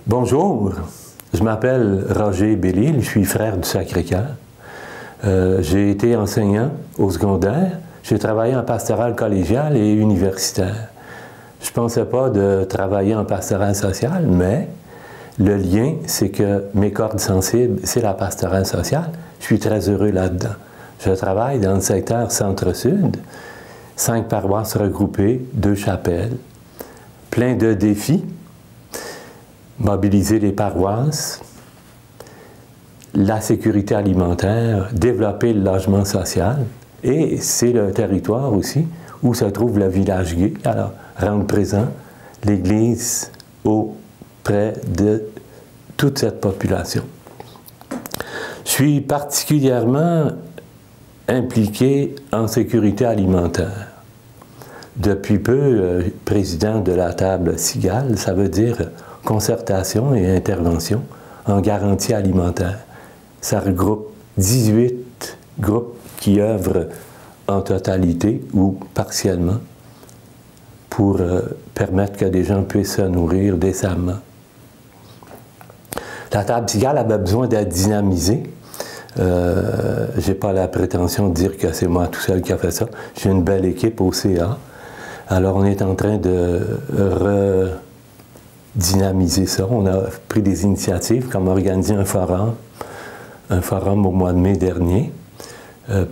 Bonjour, je m'appelle Roger Bellil, je suis frère du Sacré-Cœur. J'ai été enseignant au secondaire, j'ai travaillé en pastoral collégial et universitaire. Je ne pensais pas de travailler en pastoral social, mais le lien, c'est que mes cordes sensibles, c'est la pastorale sociale. Je suis très heureux là-dedans. Je travaille dans le secteur centre-sud, 5 paroisses regroupées, 2 chapelles, plein de défis. Mobiliser les paroisses, la sécurité alimentaire, développer le logement social, et c'est le territoire aussi où se trouve le village gay. Alors, rendre présent l'Église auprès de toute cette population. Je suis particulièrement impliqué en sécurité alimentaire. Depuis peu, président de la table Cigale, ça veut dire concertation et intervention en garantie alimentaire. Ça regroupe 18 groupes qui œuvrent en totalité ou partiellement pour permettre que des gens puissent se nourrir décemment. La table Cigale avait besoin d'être dynamisée. Je n'ai pas la prétention de dire que c'est moi tout seul qui a fait ça. J'ai une belle équipe au CA. Alors on est en train de dynamiser ça. On a pris des initiatives comme organiser un forum au mois de mai dernier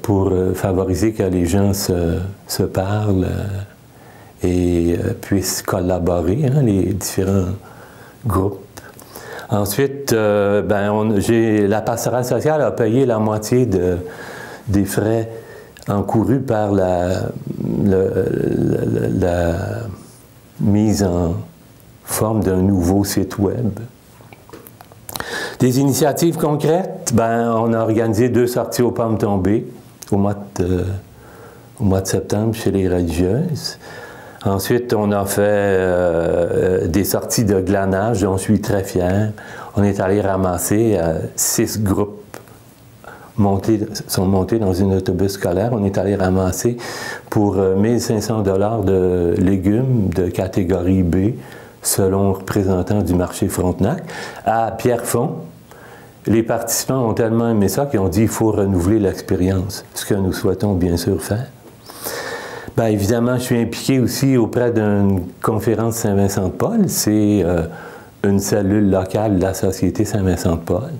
pour favoriser que les gens se parlent et puissent collaborer, hein, les différents groupes. Ensuite, la pastorale sociale a payé la moitié des frais encourus par la mise en forme d'un nouveau site web. Des initiatives concrètes, on a organisé 2 sorties aux pommes tombées au mois de septembre chez les religieuses. Ensuite, on a fait des sorties de glanage dont je suis très fier. On est allé ramasser 6 groupes sont montés dans un autobus scolaire. On est allé ramasser pour 1 500 $ de légumes de catégorie B, selon représentant du marché Frontenac, à Pierrefonds. Les participants ont tellement aimé ça qu'ils ont dit qu'il faut renouveler l'expérience, ce que nous souhaitons bien sûr faire. Évidemment, je suis impliqué aussi auprès d'une conférence Saint-Vincent-de-Paul. C'est une cellule locale de la Société Saint-Vincent-de-Paul.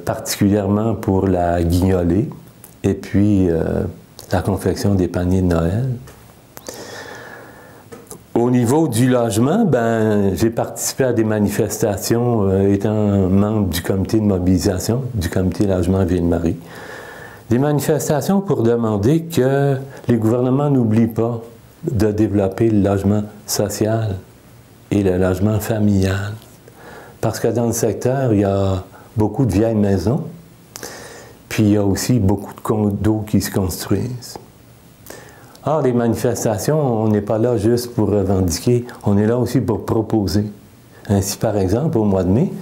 Particulièrement pour la guignolée et puis la confection des paniers de Noël. Au niveau du logement, j'ai participé à des manifestations étant membre du comité de mobilisation, du comité logement Ville-Marie. Des manifestations pour demander que les gouvernements n'oublient pas de développer le logement social et le logement familial. Parce que dans le secteur, il y a beaucoup de vieilles maisons, puis il y a aussi beaucoup de condos qui se construisent. Or, les manifestations, on n'est pas là juste pour revendiquer, on est là aussi pour proposer. Ainsi, par exemple, au mois de mai,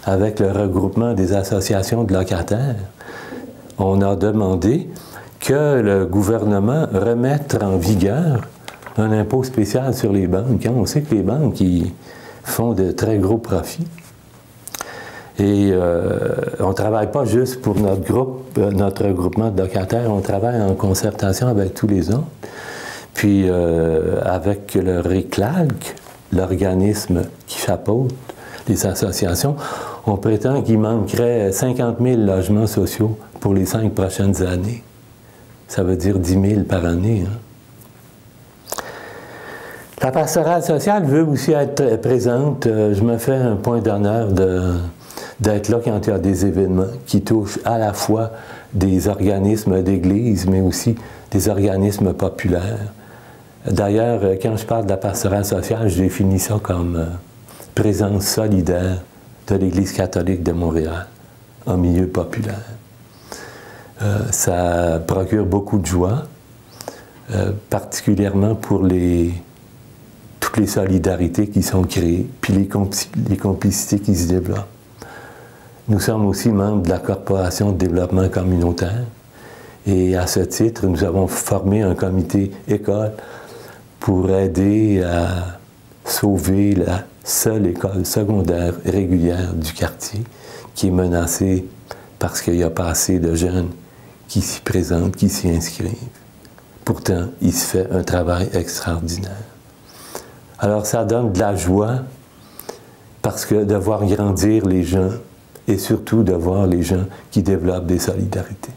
avec le regroupement des associations de locataires, on a demandé que le gouvernement remette en vigueur un impôt spécial sur les banques. On sait que les banques ils font de très gros profits. Et on ne travaille pas juste pour notre groupe, notre regroupement de locataires, on travaille en concertation avec tous les autres. Puis avec le RECLAG, l'organisme qui chapeaute les associations, on prétend qu'il manquerait 50 000 logements sociaux pour les 5 prochaines années. Ça veut dire 10 000 par année. Hein. La pastorale sociale veut aussi être présente. Je me fais un point d'honneur d'être là quand il y a des événements qui touchent à la fois des organismes d'église, mais aussi des organismes populaires. D'ailleurs, quand je parle de la pastorale sociale, je définis ça comme présence solidaire de l'Église catholique de Montréal en milieu populaire. Ça procure beaucoup de joie, particulièrement pour toutes les solidarités qui sont créées, puis les complicités qui se développent. Nous sommes aussi membres de la Corporation de développement communautaire et à ce titre, nous avons formé un comité école pour aider à sauver la seule école secondaire régulière du quartier qui est menacée parce qu'il n'y a pas assez de jeunes qui s'y présentent, qui s'y inscrivent. Pourtant, il se fait un travail extraordinaire. Alors ça donne de la joie parce que de voir grandir les gens et surtout de voir les gens qui développent des solidarités.